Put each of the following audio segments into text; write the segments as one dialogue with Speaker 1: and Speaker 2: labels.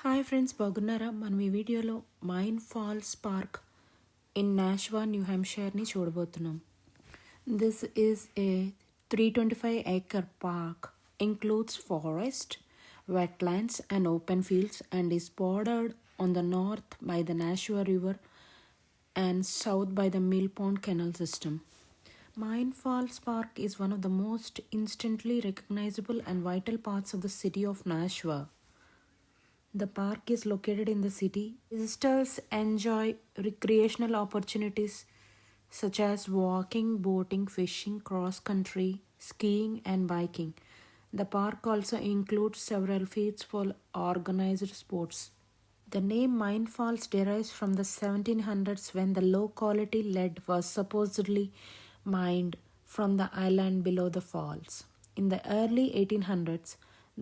Speaker 1: Hi friends, బాగున్నారా? మనం ఈ వీడియోలో Mine Falls Park in Nashua, new హ్యాంప్షైర్ని చూడబోతున్నాం. This is a 325-acre park, includes forest, wetlands and open fields and is bordered on the north by the Nashua River and south by the Mill Pond Canal system. Mine Falls Park is one of the most instantly recognizable and vital parts of the city of Nashua. The park is located in the city. Visitors enjoy recreational opportunities such as walking, boating, fishing, cross-country, skiing and biking. The park also includes several fields for organized sports. The name Mine Falls derives from the 1700s when the low-quality lead was supposedly mined from the island below the falls. In the early 1800s,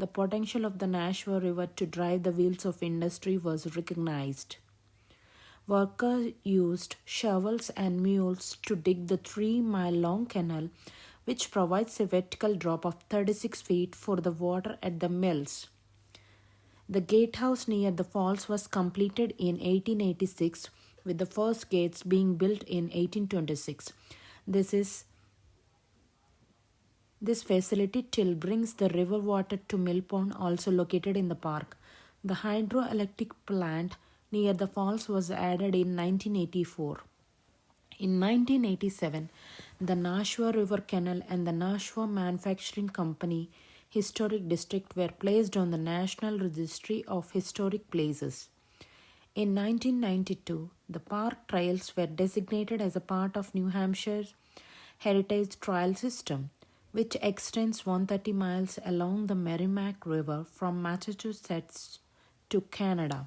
Speaker 1: the potential of the Nashua River to drive the wheels of industry was recognized. Workers used shovels and mules to dig the 3-mile-long canal, which provides a vertical drop of 36 feet for the water at the mills. The gatehouse near the falls was completed in 1886, with the first gates being built in 1826. This facility till brings the river water to Mill Pond, also located in the park. The hydroelectric plant near the falls was added in 1984. In 1987, the Nashua River Canal and the Nashua Manufacturing Company Historic District were placed on the National Registry of Historic Places. In 1992, the park trails were designated as a part of New Hampshire's Heritage Trail System, which extends 130 miles along the Merrimack River from Massachusetts to Canada.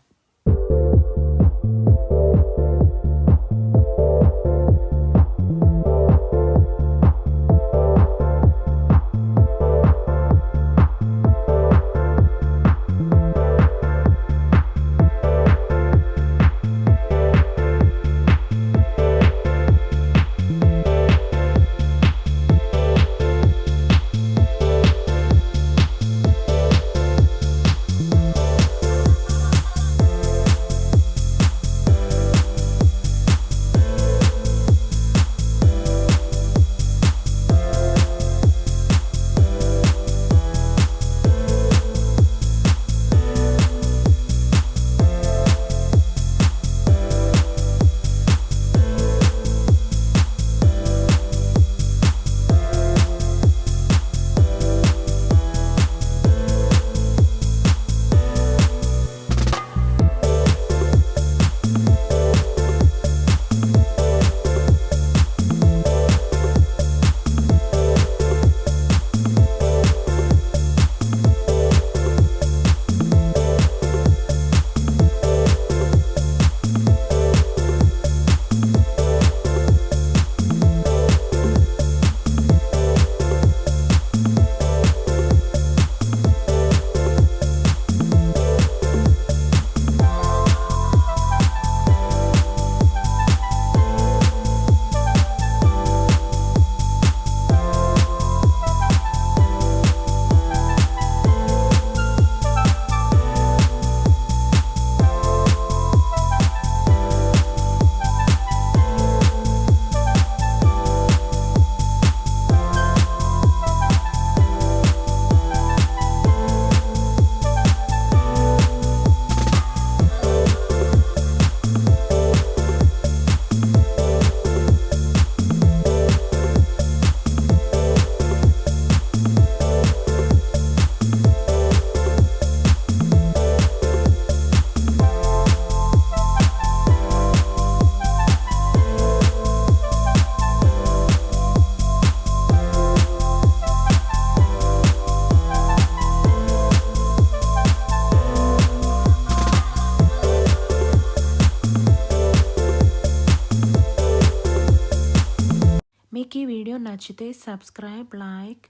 Speaker 1: మీకు ఈ video నచ్చితే subscribe, like,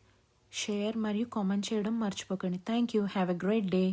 Speaker 1: share మరియు comment చేయడం మర్చిపోకండి. Thank you. Have a great day.